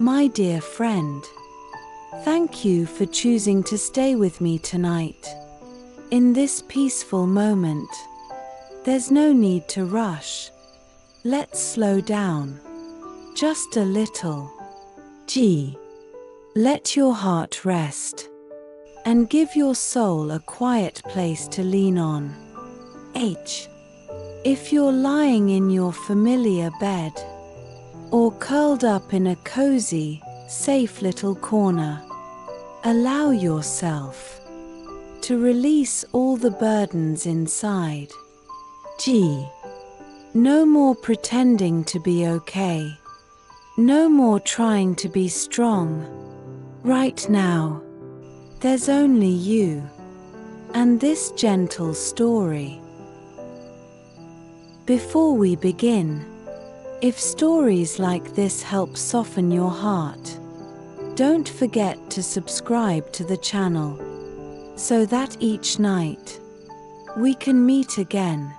My dear friend, thank you for choosing to stay with me tonight. In this peaceful moment, there's no need to rush. Let's slow down. Just a little. G. Let your heart rest. And give your soul a quiet place to lean on. H. If you're lying in your familiar bed, or curled up in a cozy, safe little corner, allow yourself to release all the burdens inside. G. No more pretending to be okay. No more trying to be strong. Right now, there's only you and this gentle story. Before we begin, if stories like this help soften your heart, don't forget to subscribe to the channel so that each night we can meet again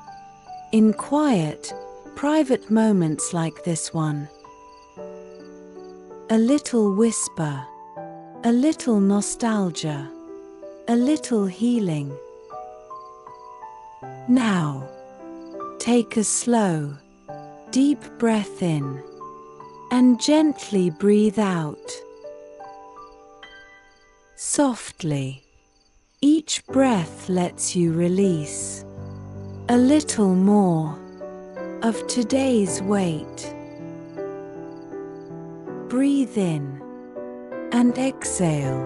in quiet, private moments like this one. A little whisper, a little nostalgia, a little healing. Now, take a slow, deep breath in and gently breathe out. Softly, each breath lets you release a little more of today's weight. Breathe in and exhale.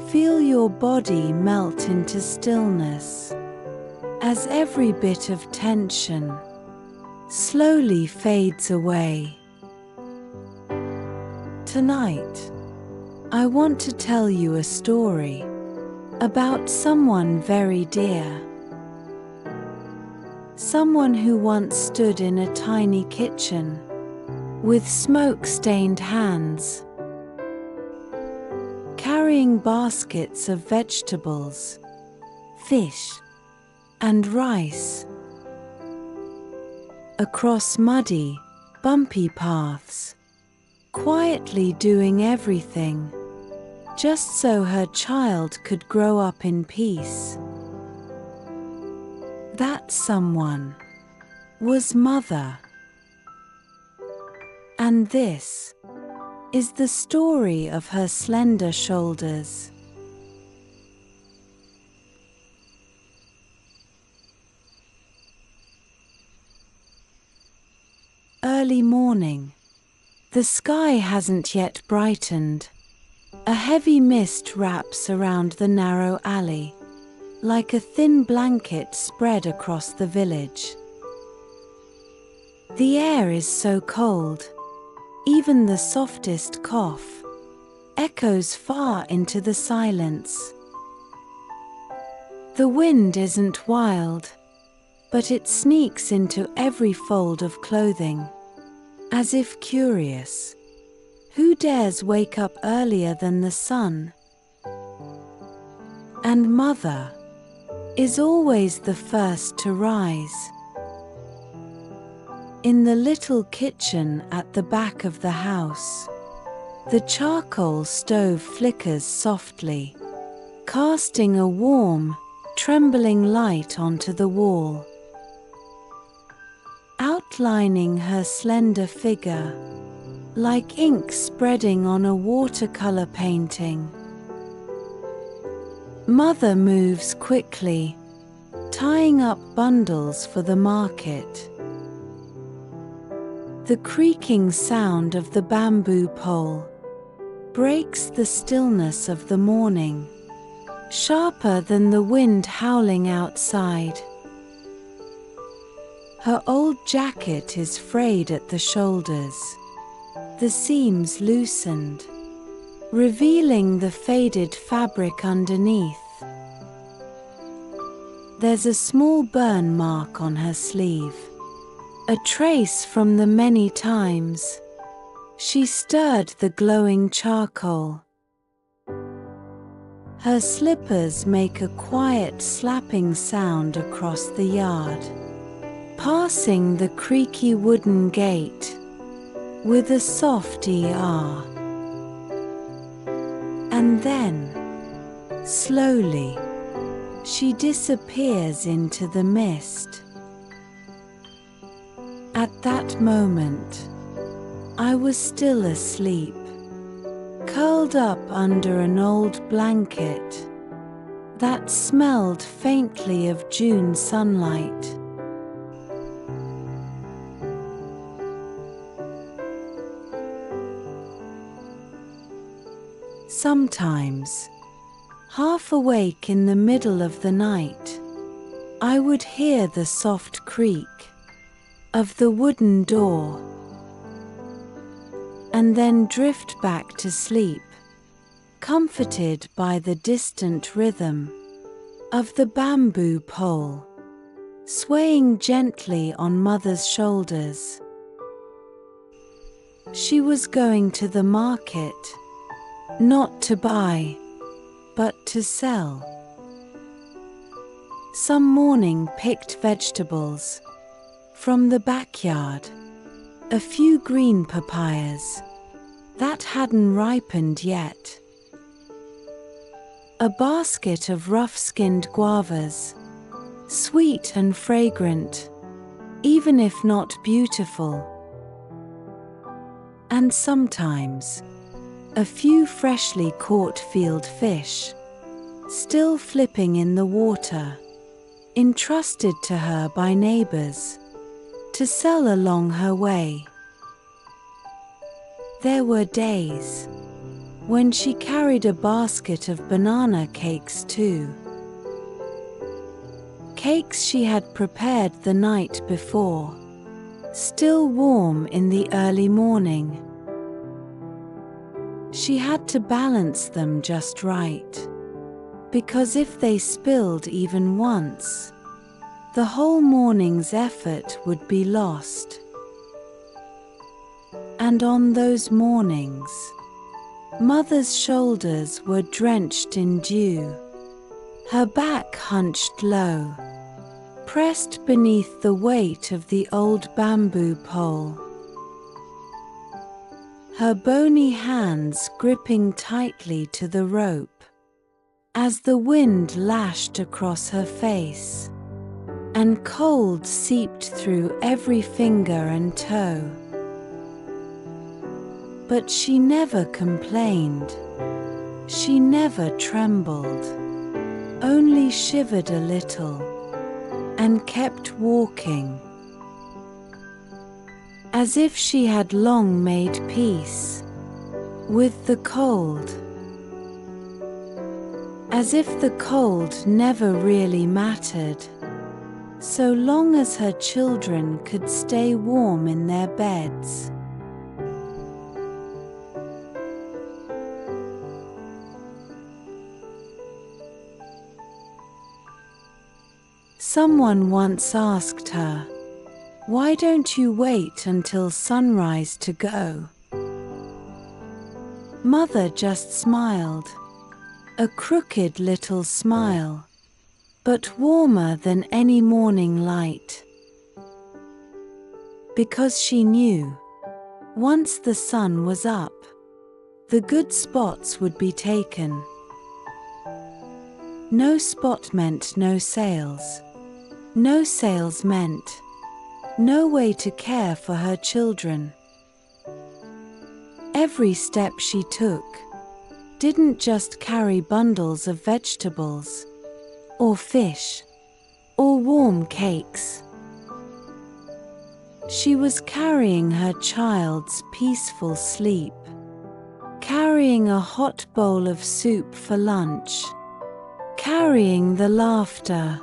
Feel your body melt into stillness as every bit of tension slowly fades away. Tonight, I want to tell you a story about someone very dear. Someone who once stood in a tiny kitchen with smoke-stained hands, carrying baskets of vegetables, fish, and rice across muddy, bumpy paths, quietly doing everything just so her child could grow up in peace. That someone was Mother. And this is the story of her slender shoulders. Early morning. The sky hasn't yet brightened. A heavy mist wraps around the narrow alley, like a thin blanket spread across the village. The air is so cold, even the softest cough echoes far into the silence. The wind isn't wild, but it sneaks into every fold of clothing, as if curious. Who dares wake up earlier than the sun? And Mother is always the first to rise. In the little kitchen at the back of the house, the charcoal stove flickers softly, casting a warm, trembling light onto the wall, outlining her slender figure like ink spreading on a watercolor painting. Mother moves quickly, tying up bundles for the market. The creaking sound of the bamboo pole breaks the stillness of the morning, sharper than the wind howling outside. Her old jacket is frayed at the shoulders, the seams loosened, revealing the faded fabric underneath. There's a small burn mark on her sleeve, a trace from the many times she stirred the glowing charcoal. Her slippers make a quiet slapping sound across the yard, passing the creaky wooden gate with a soft "er." And then, slowly, she disappears into the mist. At that moment, I was still asleep, curled up under an old blanket that smelled faintly of June sunlight. Sometimes, half awake in the middle of the night, I would hear the soft creak of the wooden door, and then drift back to sleep, comforted by the distant rhythm of the bamboo pole swaying gently on Mother's shoulders. She was going to the market, not to buy, but to sell. Some morning picked vegetables from the backyard, a few green papayas that hadn't ripened yet, a basket of rough-skinned guavas, sweet and fragrant, even if not beautiful, and sometimes a few freshly caught field fish, still flipping in the water, entrusted to her by neighbors to sell along her way. There were days when she carried a basket of banana cakes too. Cakes she had prepared the night before, still warm in the early morning. She had to balance them just right, because if they spilled even once, the whole morning's effort would be lost. And on those mornings, Mother's shoulders were drenched in dew, her back hunched low, pressed beneath the weight of the old bamboo pole, her bony hands gripping tightly to the rope as the wind lashed across her face, and cold seeped through every finger and toe. But she never complained, she never trembled, only shivered a little and kept walking, as if she had long made peace with the cold, as if the cold never really mattered, so long as her children could stay warm in their beds. Someone once asked her, "Why don't you wait until sunrise to go?" Mother just smiled, a crooked little smile, but warmer than any morning light. Because she knew, once the sun was up, the good spots would be taken. No spot meant no sales. No sales meant no way to care for her children. Every step she took didn't just carry bundles of vegetables, or fish, or warm cakes. She was carrying her child's peaceful sleep, carrying a hot bowl of soup for lunch, carrying the laughter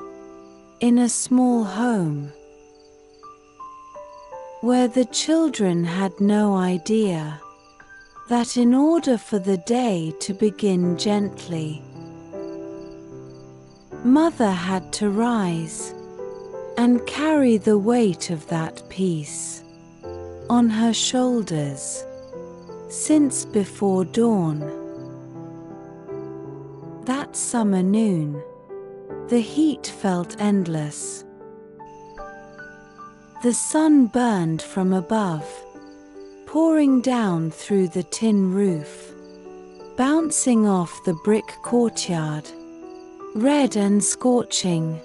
in a small home where the children had no idea that in order for the day to begin gently, Mother had to rise and carry the weight of that peace on her shoulders since before dawn. That summer noon, the heat felt endless. The sun burned from above, pouring down through the tin roof, bouncing off the brick courtyard, red and scorching,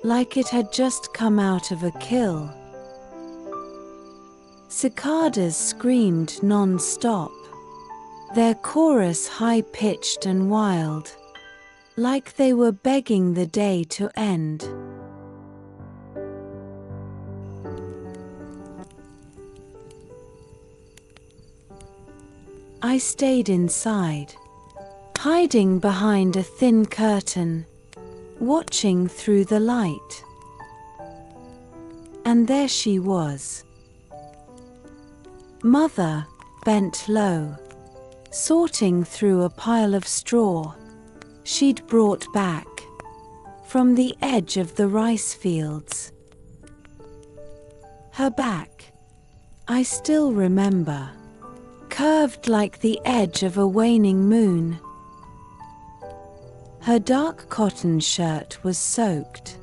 like it had just come out of a kiln. Cicadas screamed non-stop, their chorus high-pitched and wild, like they were begging the day to end. I stayed inside, hiding behind a thin curtain, watching through the light. And there she was. Mother, bent low, sorting through a pile of straw she'd brought back from the edge of the rice fields. Her back, I still remember, curved like the edge of a waning moon. Her dark cotton shirt was soaked,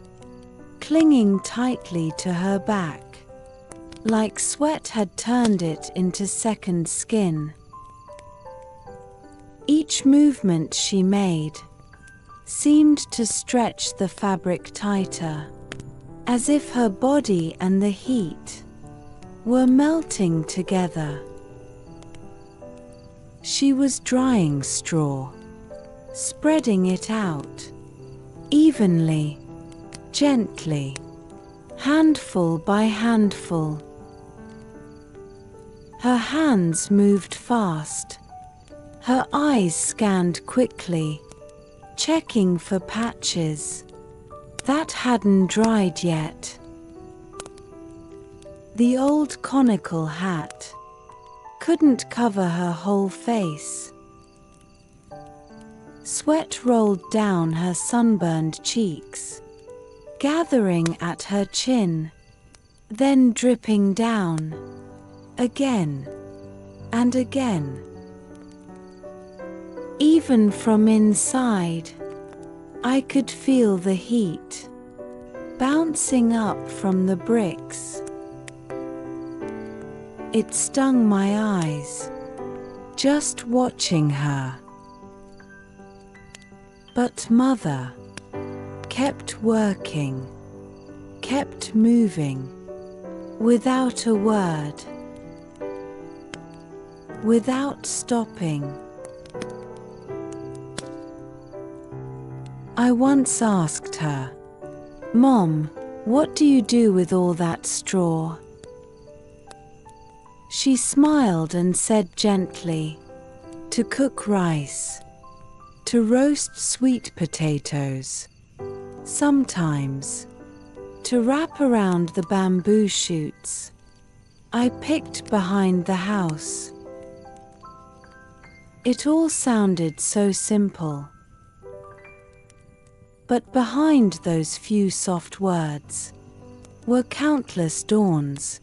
clinging tightly to her back, like sweat had turned it into second skin. Each movement she made seemed to stretch the fabric tighter, as if her body and the heat were melting together. She was drying straw, spreading it out, evenly, gently, handful by handful. Her hands moved fast, her eyes scanned quickly, checking for patches that hadn't dried yet. The old conical hat couldn't cover her whole face. Sweat rolled down her sunburned cheeks, gathering at her chin, then dripping down, again and again. Even from inside, I could feel the heat bouncing up from the bricks. It stung my eyes, just watching her. But Mother kept working, kept moving, without a word, without stopping. I once asked her, "Mom, what do you do with all that straw?" She smiled and said gently, "To cook rice, to roast sweet potatoes, sometimes to wrap around the bamboo shoots I picked behind the house." It all sounded so simple. But behind those few soft words were countless dawns,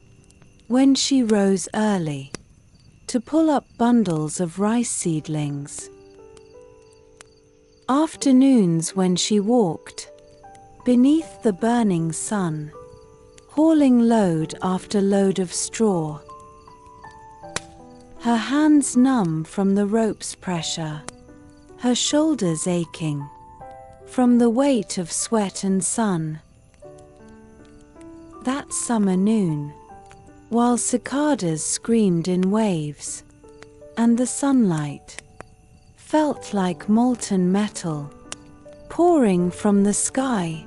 when she rose early to pull up bundles of rice seedlings. Afternoons when she walked beneath the burning sun, hauling load after load of straw. Her hands numb from the rope's pressure, her shoulders aching from the weight of sweat and sun. That summer noon, while cicadas screamed in waves, and the sunlight felt like molten metal pouring from the sky,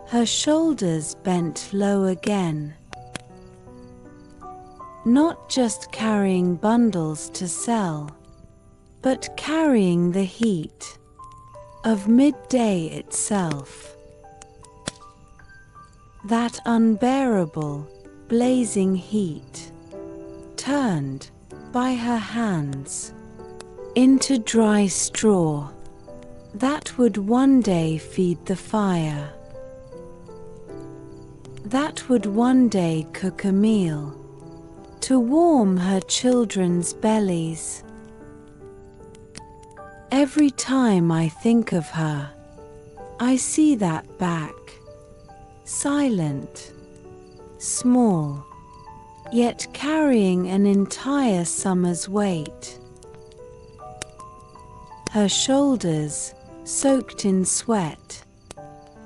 her shoulders bent low again. Not just carrying bundles to sell, but carrying the heat of midday itself. That unbearable, blazing heat, turned by her hands into dry straw that would one day feed the fire, that would one day cook a meal to warm her children's bellies. Every time I think of her, I see that back, silent, small, yet carrying an entire summer's weight. her shoulders soaked in sweat,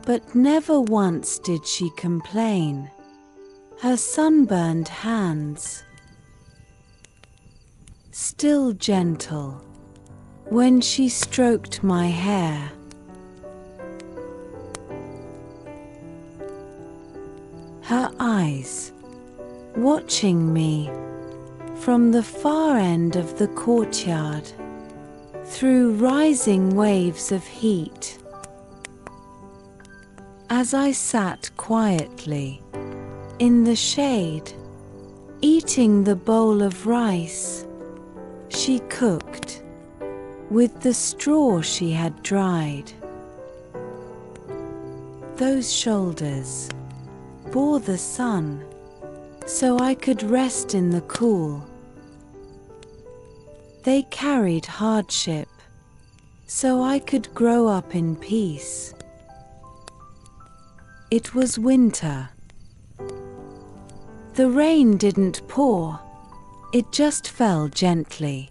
but never once did she complain. Her sunburned hands, still gentle, when she stroked my hair. Her eyes, watching me from the far end of the courtyard, through rising waves of heat. As I sat quietly in the shade, eating the bowl of rice she cooked with the straw she had dried. Those shoulders bore the sun, so I could rest in the cool. They carried hardship, so I could grow up in peace. It was winter. The rain didn't pour, it just fell gently,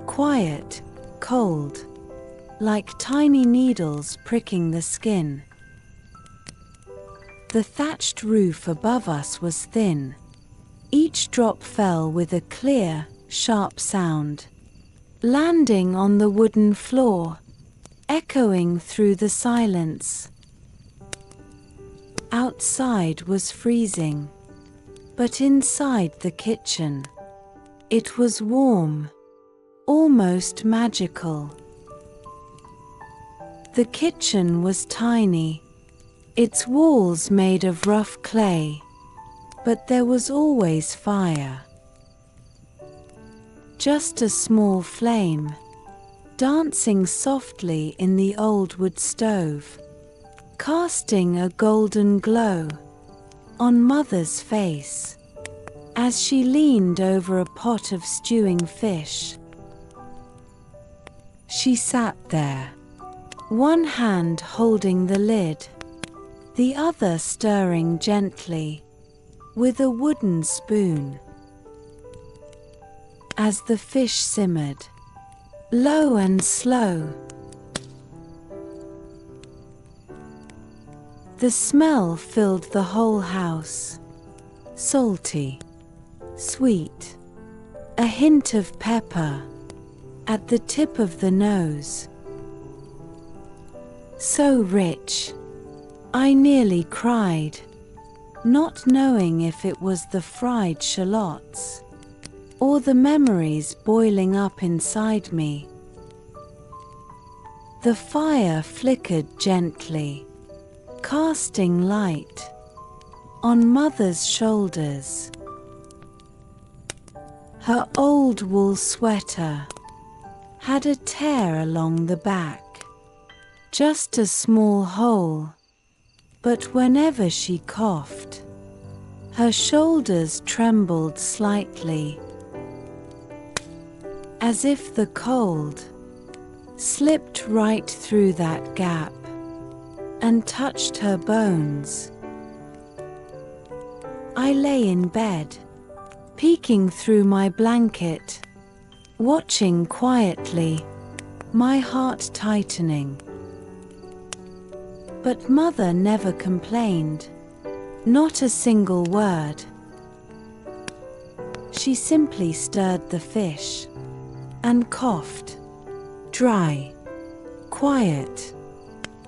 quiet, cold, like tiny needles pricking the skin. The thatched roof above us was thin. Each drop fell with a clear, sharp sound, landing on the wooden floor, echoing through the silence. Outside was freezing, but inside the kitchen, it was warm, almost magical. The kitchen was tiny, its walls made of rough clay, but there was always fire. Just a small flame, dancing softly in the old wood stove, casting a golden glow on Mother's face as she leaned over a pot of stewing fish. She sat there, one hand holding the lid, the other stirring gently with a wooden spoon. As the fish simmered, low and slow, the smell filled the whole house, salty, sweet, a hint of pepper at the tip of the nose. So rich, I nearly cried, not knowing if it was the fried shallots or the memories boiling up inside me. The fire flickered gently, casting light on Mother's shoulders. Her old wool sweater had a tear along the back, just a small hole, but whenever she coughed, her shoulders trembled slightly, as if the cold slipped right through that gap and touched her bones. I lay in bed, peeking through my blanket, watching quietly, my heart tightening. But Mother never complained, not a single word. She simply stirred the fish and coughed, dry, quiet,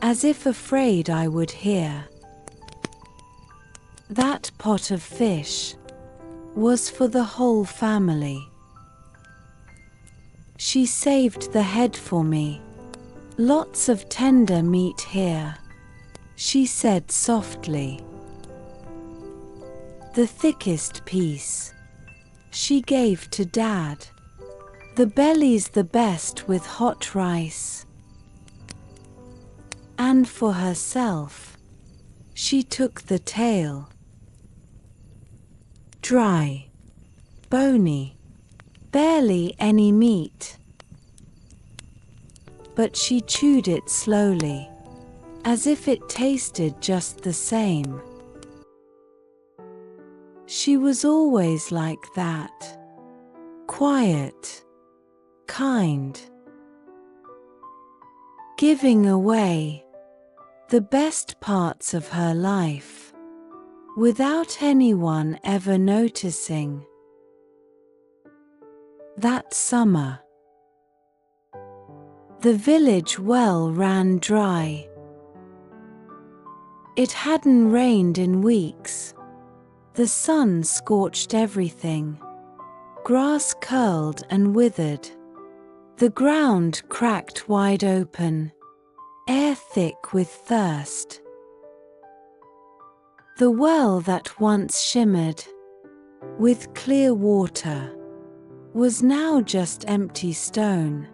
as if afraid I would hear. That pot of fish was for the whole family. She saved the head for me. Lots of tender meat here, she said softly. The thickest piece she gave to Dad. The belly's the best with hot rice. And for herself, she took the tail. Dry, bony, barely any meat. But she chewed it slowly, as if it tasted just the same. She was always like that, quiet, kind. giving away the best parts of her life without anyone ever noticing. That summer, the village well ran dry. It hadn't rained in weeks. The sun scorched everything. Grass curled and withered. The ground cracked wide open, air thick with thirst. The well that once shimmered with clear water was now just empty stone.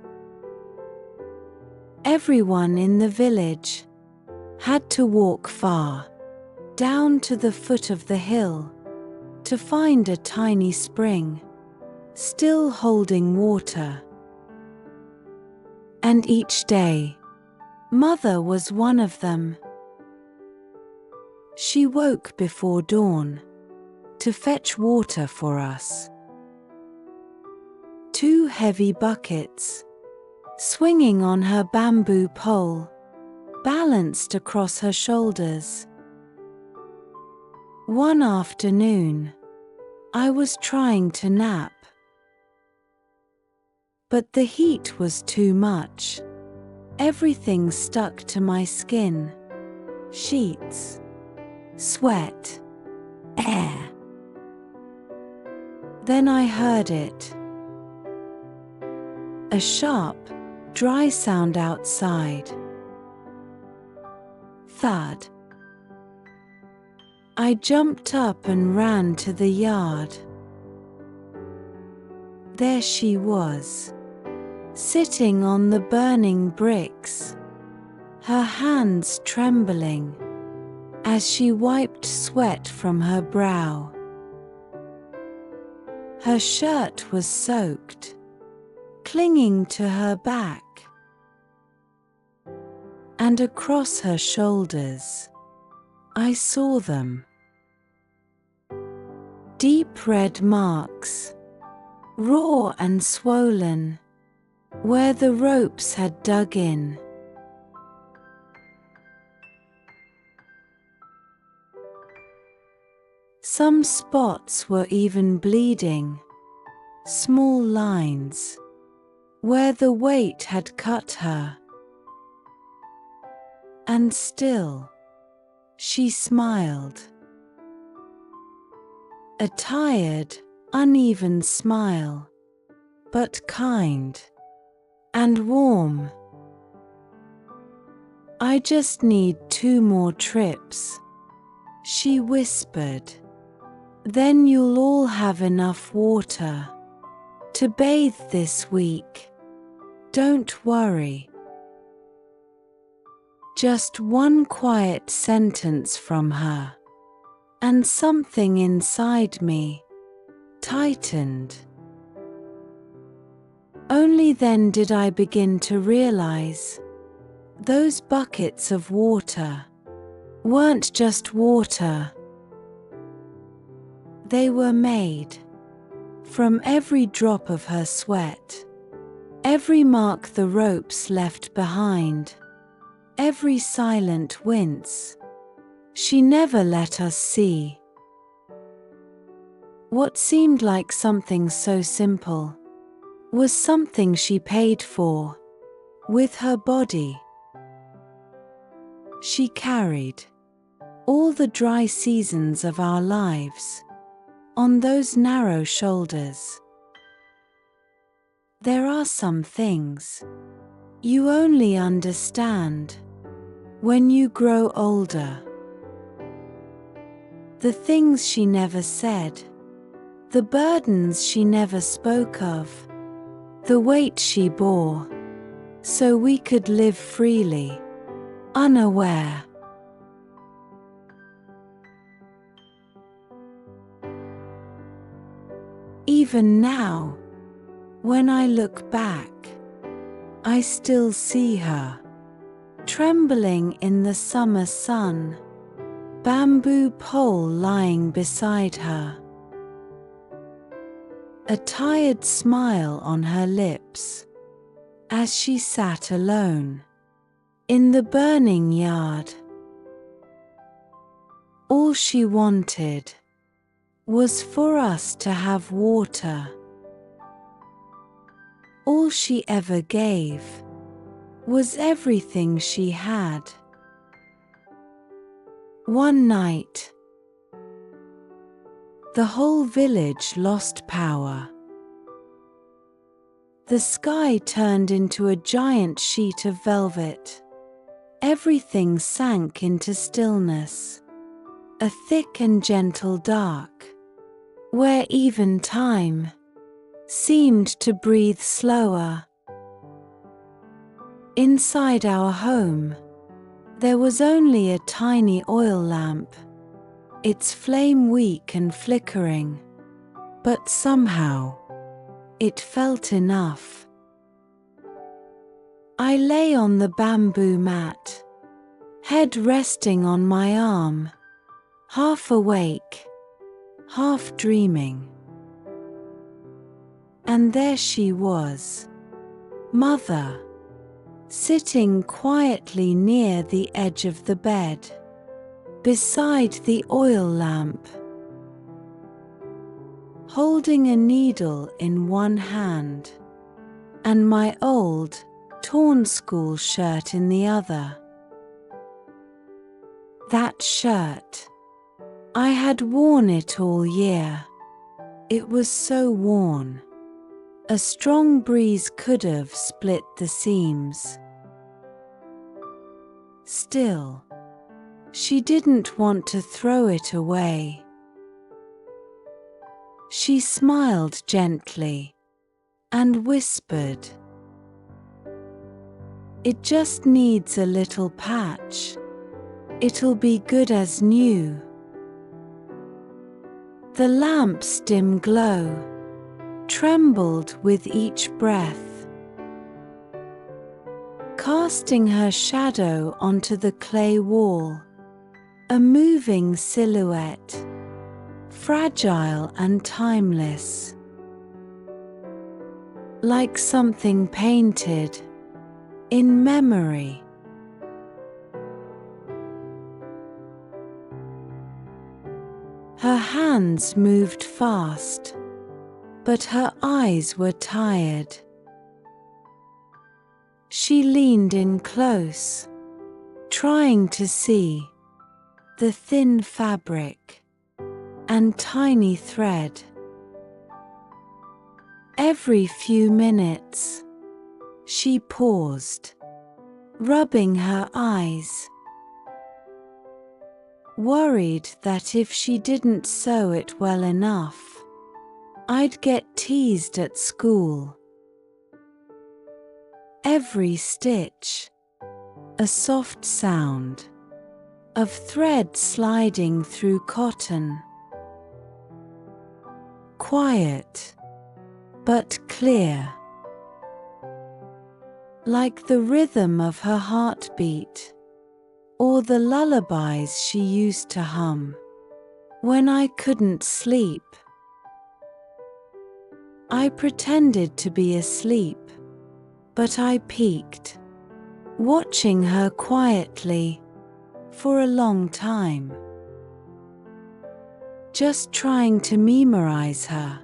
Everyone in the village had to walk far, down to the foot of the hill, to find a tiny spring, still holding water. And each day, Mother was one of them. She woke before dawn to fetch water for us. 2 heavy buckets, swinging on her bamboo pole, balanced across her shoulders. One afternoon, I was trying to nap, but the heat was too much. Everything stuck to my skin. Sheets, sweat, air. Then I heard it. A sharp, dry sound outside. Thud. I jumped up and ran to the yard. There she was, sitting on the burning bricks, her hands trembling as she wiped sweat from her brow. Her shirt was soaked, clinging to her back, and across her shoulders I saw them. Deep red marks, raw and swollen, where the ropes had dug in. Some spots were even bleeding, small lines, where the weight had cut her. And still, she smiled. A tired, uneven smile, but kind and warm. I just need 2 more trips, she whispered. Then you'll all have enough water to bathe this week. Don't worry. Just one quiet sentence from her, and something inside me tightened. Only then did I begin to realize those buckets of water weren't just water. They were made from every drop of her sweat, every mark the ropes left behind, every silent wince she never let us see. What seemed like something so simple was something she paid for with her body. She carried all the dry seasons of our lives on those narrow shoulders. There are some things you only understand when you grow older. The things she never said, the burdens she never spoke of, the weight she bore, so we could live freely, unaware. Even now, when I look back, I still see her, trembling in the summer sun, bamboo pole lying beside her, a tired smile on her lips as she sat alone, in the burning yard. All she wanted was for us to have water. All she ever gave was everything she had. One night, the whole village lost power. The sky turned into a giant sheet of velvet. Everything sank into stillness, a thick and gentle dark, where even time seemed to breathe slower. Inside our home, there was only a tiny oil lamp, its flame weak and flickering, but somehow it felt enough. I lay on the bamboo mat, head resting on my arm, half awake, half dreaming. And there she was, Mother, sitting quietly near the edge of the bed, beside the oil lamp, holding a needle in one hand and my old, torn school shirt in the other. That shirt, I had worn it all year. It was so worn. A strong breeze could have split the seams. Still, she didn't want to throw it away. She smiled gently and whispered, "It just needs a little patch. It'll be good as new." The lamp's dim glow trembled with each breath, casting her shadow onto the clay wall, a moving silhouette, fragile and timeless, like something painted in memory. Her hands moved fast, but her eyes were tired. She leaned in close, trying to see the thin fabric and tiny thread. Every few minutes, she paused, rubbing her eyes, worried that if she didn't sew it well enough, I'd get teased at school. Every stitch, a soft sound of thread sliding through cotton. Quiet, but clear, like the rhythm of her heartbeat, or the lullabies she used to hum when I couldn't sleep. I pretended to be asleep, but I peeked, watching her quietly for a long time, just trying to memorize her.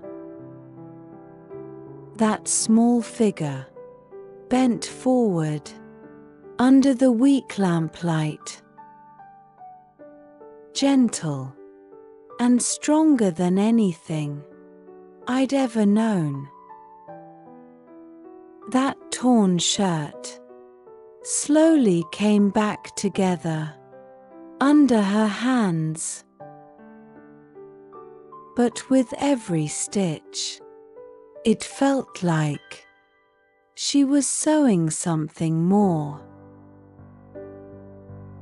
That small figure, bent forward under the weak lamplight, gentle and stronger than anything I'd ever known. That torn shirt slowly came back together under her hands, but with every stitch, it felt like she was sewing something more.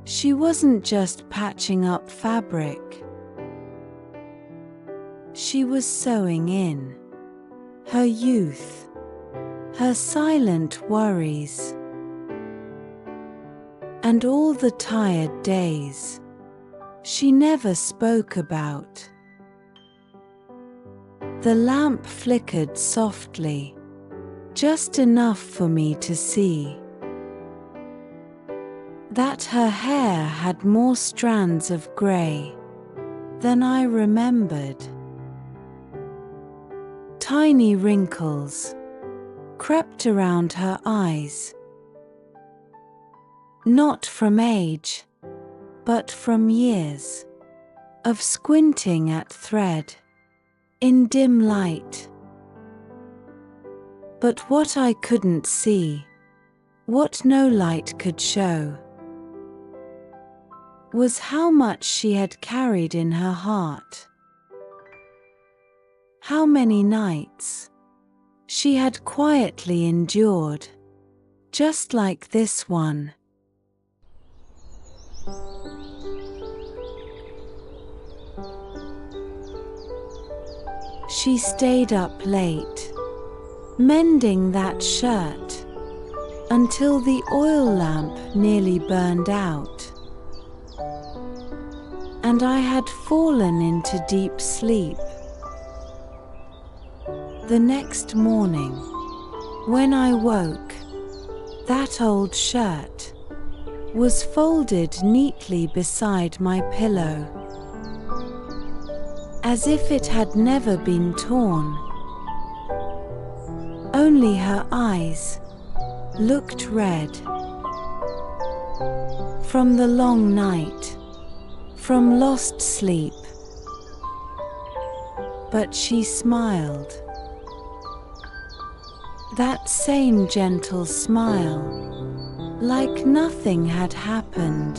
She wasn't just patching up fabric. She was sewing in her youth, her silent worries, and all the tired days she never spoke about. The lamp flickered softly, just enough for me to see. that her hair had more strands of grey than I remembered. Tiny wrinkles crept around her eyes, not from age, but from years of squinting at thread in dim light. But what I couldn't see, what no light could show, was how much she had carried in her heart. How many nights she had quietly endured, just like this one. She stayed up late, mending that shirt, until the oil lamp nearly burned out, and I had fallen into deep sleep. The next morning, when I woke, that old shirt was folded neatly beside my pillow, as if it had never been torn. Only her eyes looked red from the long night, from lost sleep. But she smiled, that same gentle smile, like nothing had happened.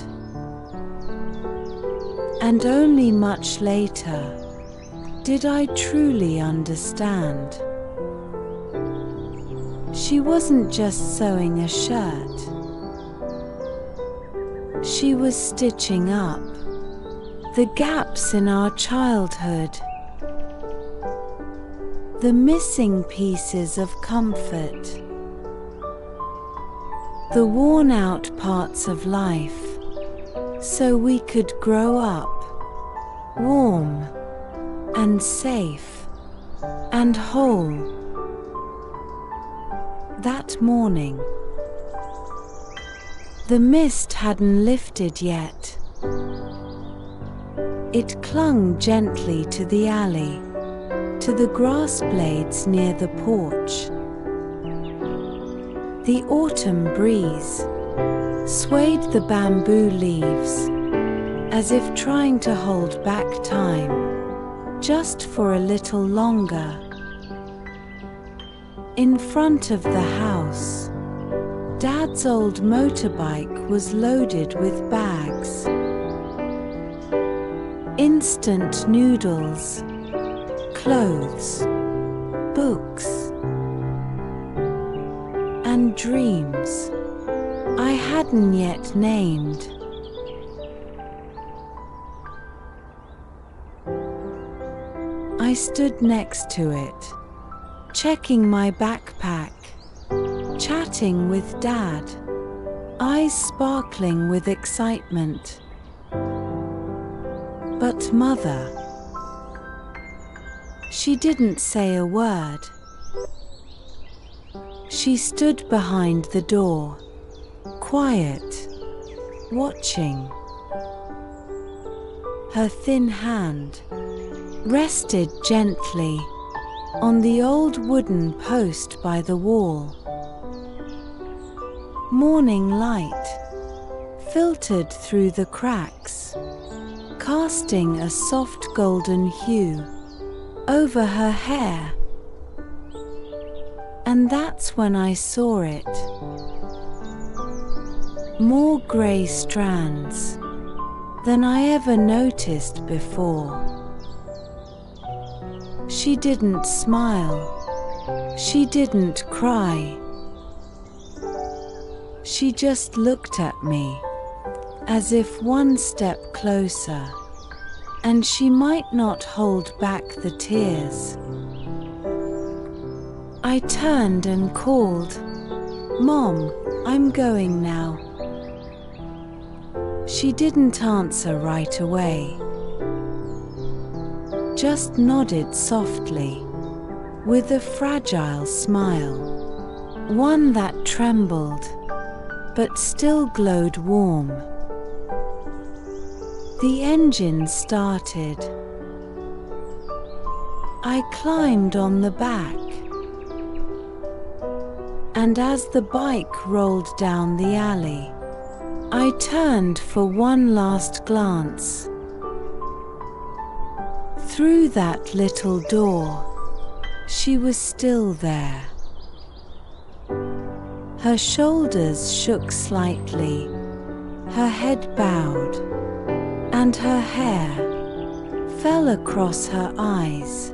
And only much later did I truly understand. She wasn't just sewing a shirt. She was stitching up the gaps in our childhood, the missing pieces of comfort, the worn-out parts of life, so we could grow up warm and safe and whole. That morning, the mist hadn't lifted yet. It clung gently to the alley, to the grass blades near the porch. The autumn breeze swayed the bamboo leaves, as if trying to hold back time, just for a little longer. In front of the house, Dad's old motorbike was loaded with bags. Instant noodles, clothes, books, and dreams I hadn't yet named. I stood next to it, checking my backpack, chatting with Dad, eyes sparkling with excitement. But Mother, she didn't say a word. She stood behind the door, quiet, watching. Her thin hand rested gently on the old wooden post by the wall. Morning light filtered through the cracks, casting a soft golden hue over her hair. And that's when I saw it. More grey strands than I ever noticed before. She didn't smile. She didn't cry. She just looked at me, as if one step closer, and she might not hold back the tears. I turned and called, "Mom, I'm going now." She didn't answer right away, just nodded softly, with a fragile smile, one that trembled but still glowed warm. The engine started. I climbed on the back, and as the bike rolled down the alley, I turned for one last glance. Through that little door, she was still there. Her shoulders shook slightly, her head bowed, and her hair fell across her eyes.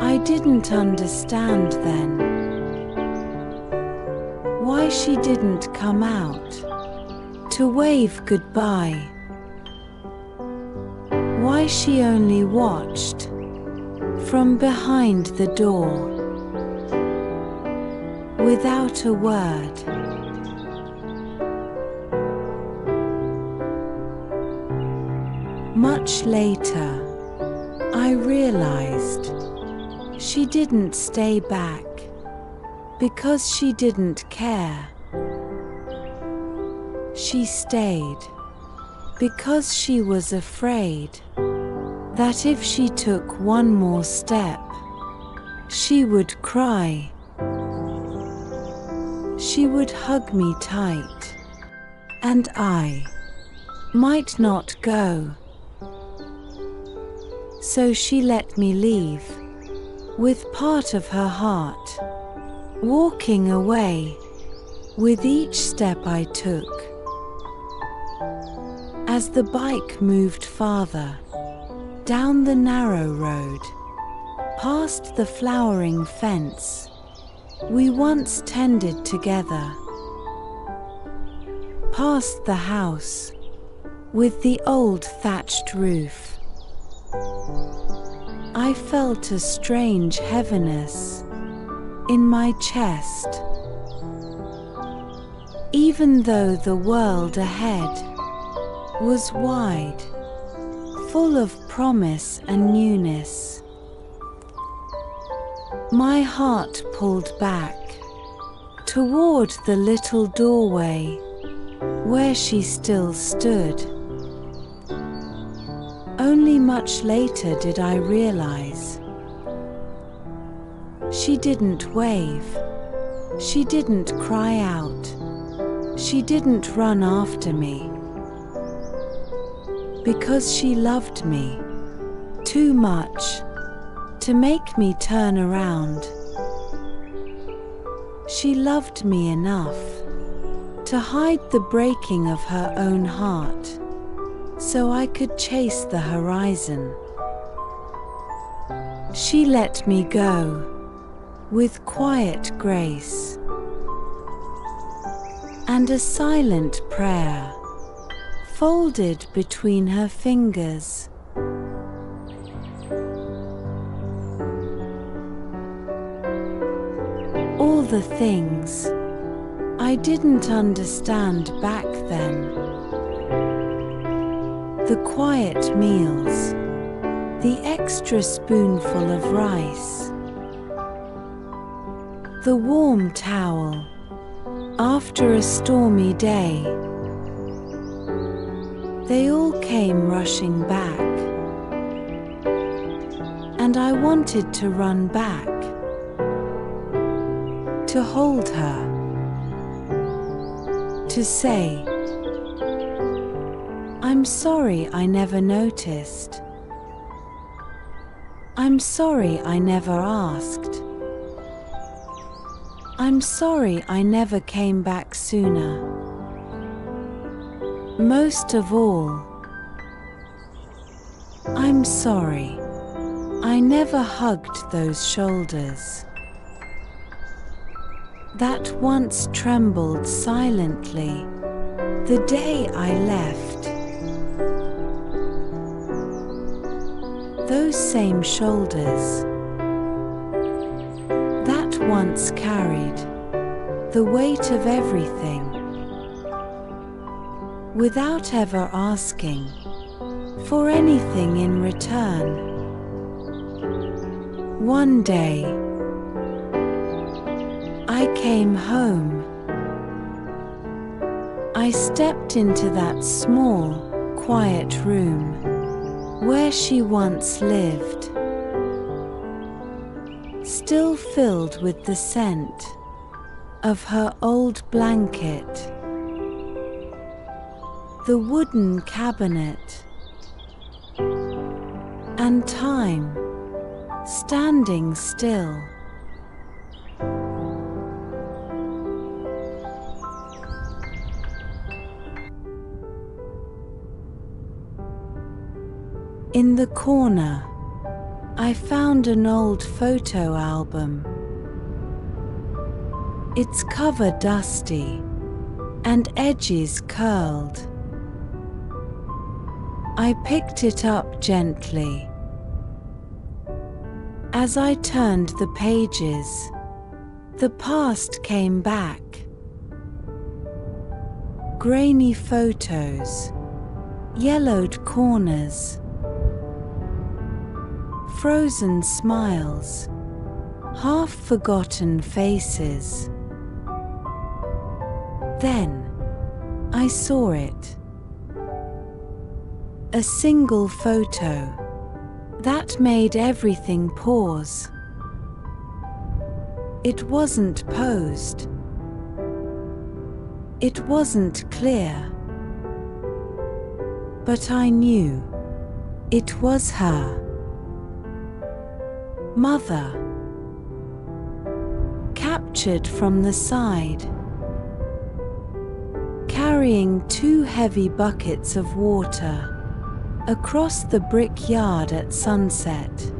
I didn't understand then why she didn't come out to wave goodbye, why she only watched from behind the door without a word. Much later, I realized she didn't stay back because she didn't care. She stayed because she was afraid that if she took one more step, she would cry. She would hug me tight, and I might not go. So she let me leave, with part of her heart, walking away with each step I took. As the bike moved farther down the narrow road, past the flowering fence we once tended together, past the house with the old thatched roof, I felt a strange heaviness in my chest. Even though the world ahead was wide, full of promise and newness, my heart pulled back toward the little doorway where she still stood. Only much later did I realize she didn't wave, she didn't cry out, she didn't run after me, because she loved me too much to make me turn around. She loved me enough to hide the breaking of her own heart so I could chase the horizon. She let me go with quiet grace and a silent prayer folded between her fingers. All the things I didn't understand back then. The quiet meals, the extra spoonful of rice, the warm towel after a stormy day. They all came rushing back, and I wanted to run back, to hold her, to say, I'm sorry I never noticed. I'm sorry I never asked. I'm sorry I never came back sooner. Most of all, I'm sorry I never hugged those shoulders that once trembled silently the day I left. Those same shoulders that once carried the weight of everything without ever asking for anything in return. One day, I came home I stepped into that small, quiet room where she once lived, still filled with the scent of her old blanket, the wooden cabinet, and time standing still. In the corner, I found an old photo album, its cover dusty and edges curled. I picked it up gently. As I turned the pages, the past came back. Grainy photos, yellowed corners, frozen smiles, half-forgotten faces. Then I saw it. A single photo that made everything pause. It wasn't posed. It wasn't clear. But I knew it was her. Mother, captured from the side, carrying 2 heavy buckets of water across the brick yard at sunset.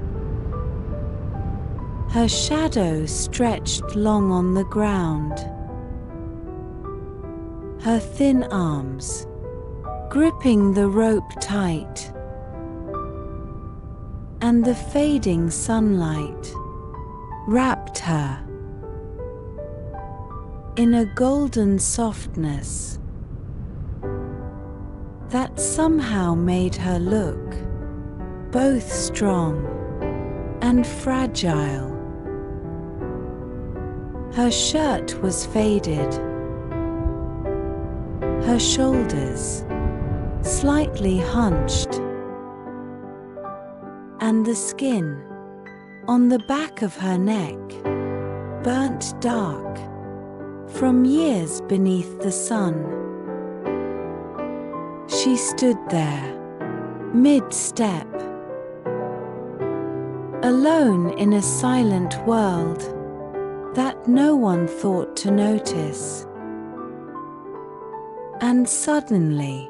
Her shadow stretched long on the ground, her thin arms gripping the rope tight, and the fading sunlight wrapped her in a golden softness that somehow made her look both strong and fragile. Her shirt was faded, her shoulders slightly hunched, and the skin on the back of her neck burnt dark from years beneath the sun. She stood there, mid-step, alone in a silent world that no one thought to notice. And suddenly,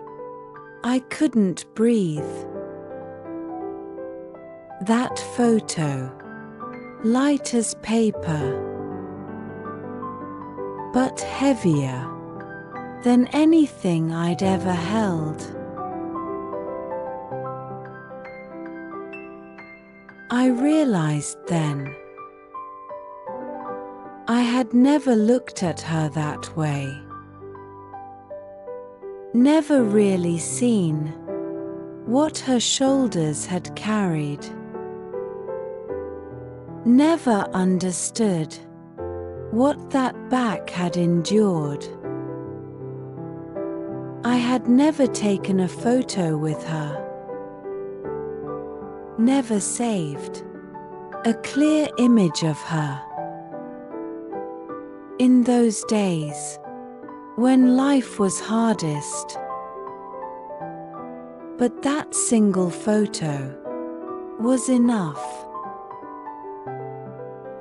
I couldn't breathe. That photo, light as paper, but heavier than anything I'd ever held. I realized then I had never looked at her that way, never really seen what her shoulders had carried, never understood what that back had endured. I had never taken a photo with her, never saved a clear image of her. In those days, when life was hardest. But that single photo was enough.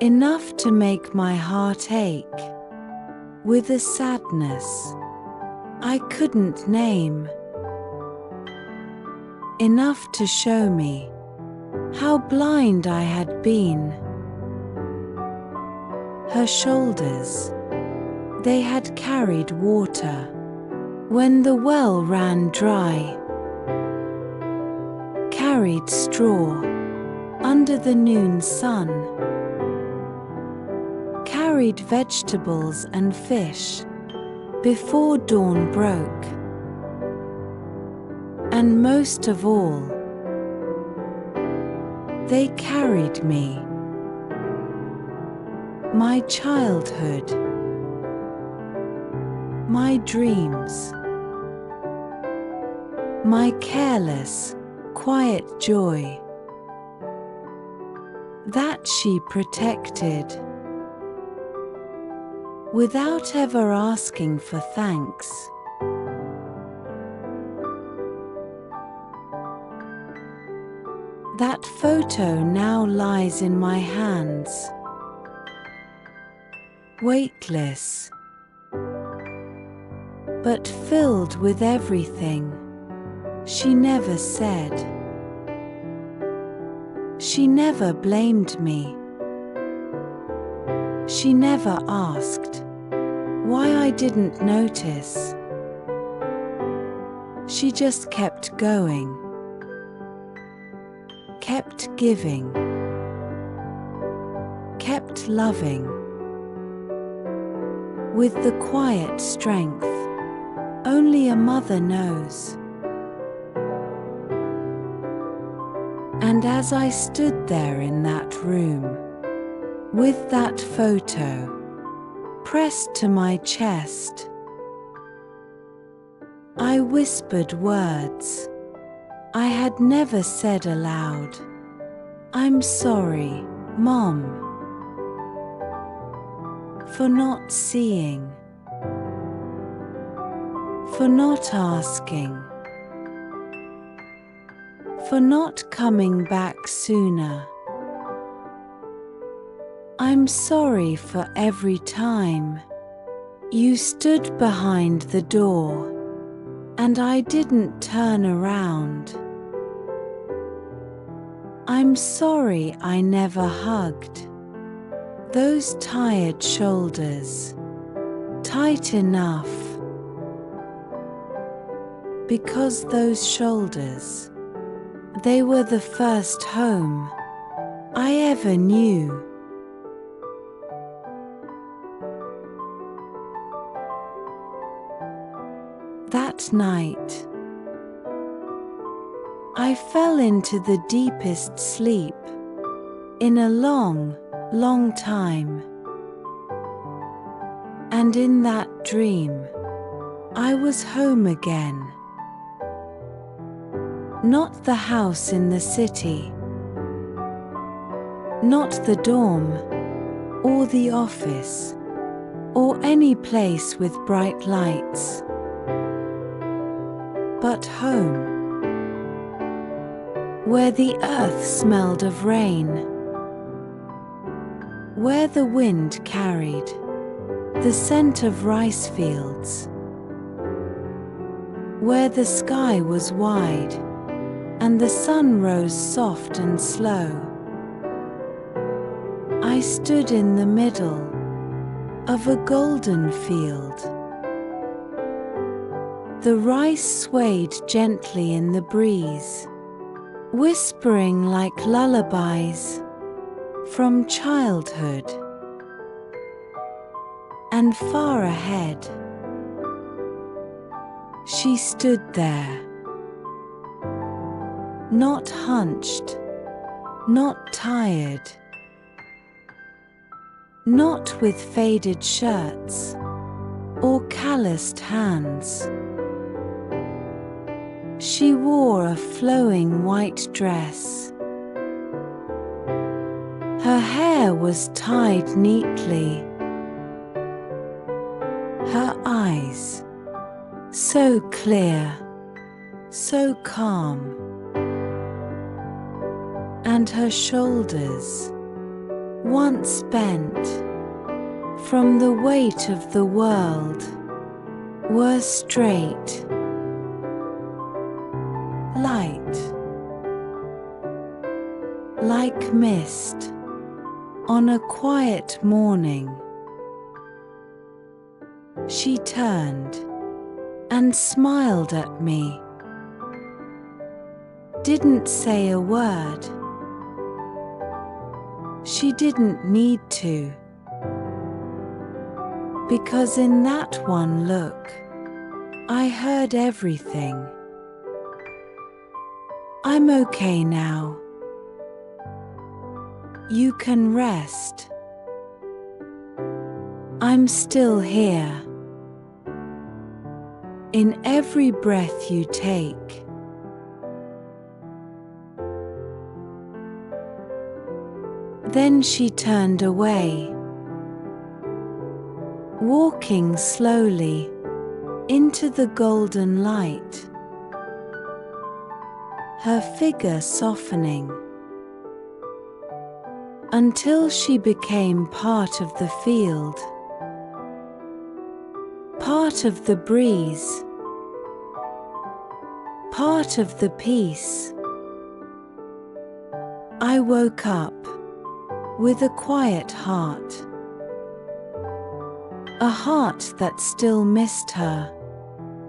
Enough to make my heart ache with a sadness I couldn't name. Enough to show me how blind I had been. Her shoulders, they had carried water when the well ran dry, carried straw under the noon sun, carried vegetables and fish before dawn broke, and most of all, they carried me, my childhood, my dreams. my careless, quiet joy that she protected without ever asking for thanks. That photo now lies in my hands, weightless, but filled with everything she never said. She never blamed me. She never asked why I didn't notice. She just kept going, kept giving, kept loving, with the quiet strength only a mother knows. And as I stood there in that room, with that photo pressed to my chest, I whispered words I had never said aloud. I'm sorry, Mom, for not seeing, for not asking, for not coming back sooner. I'm sorry for every time you stood behind the door and I didn't turn around. I'm sorry I never hugged those tired shoulders tight enough, because those shoulders, they were the first home I ever knew. That night, I fell into the deepest sleep in a long, long time. And in that dream, I was home again. Not the house in the city, not the dorm, or the office, or any place with bright lights, but home, where the earth smelled of rain, where the wind carried the scent of rice fields, where the sky was wide and the sun rose soft and slow. I stood in the middle of a golden field. The rice swayed gently in the breeze, whispering like lullabies from childhood. And far ahead, she stood there, not hunched, not tired, not with faded shirts or calloused hands. She wore a flowing white dress. Her hair was tied neatly. Her eyes, so clear, so calm, and her shoulders, once bent from the weight of the world, were straight, light, like mist on a quiet morning. She turned and smiled at me, didn't say a word. She didn't need to, because in that one look, I heard everything. I'm okay now. You can rest. I'm still here. In every breath you take, Then she turned away, walking slowly into the golden light, her figure softening until she became part of the field, part of the breeze, part of the peace. I woke up with a quiet heart, a heart that still missed her,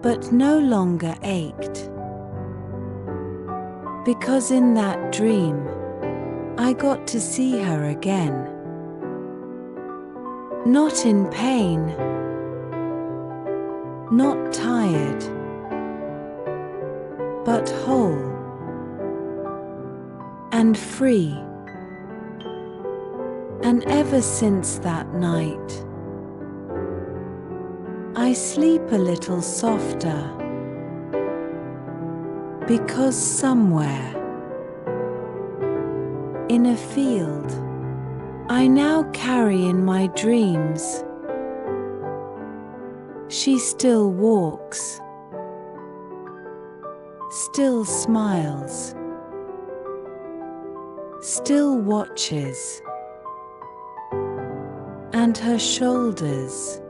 but no longer ached. Because in that dream, I got to see her again. Not in pain, not tired, but whole and free. And ever since that night, I sleep a little softer, because somewhere in a field I now carry in my dreams, she still walks, still smiles, still watches, and her shoulders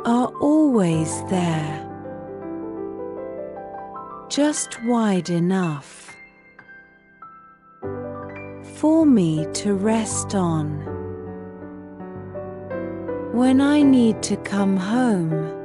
are always there, just wide enough for me to rest on when I need to come home.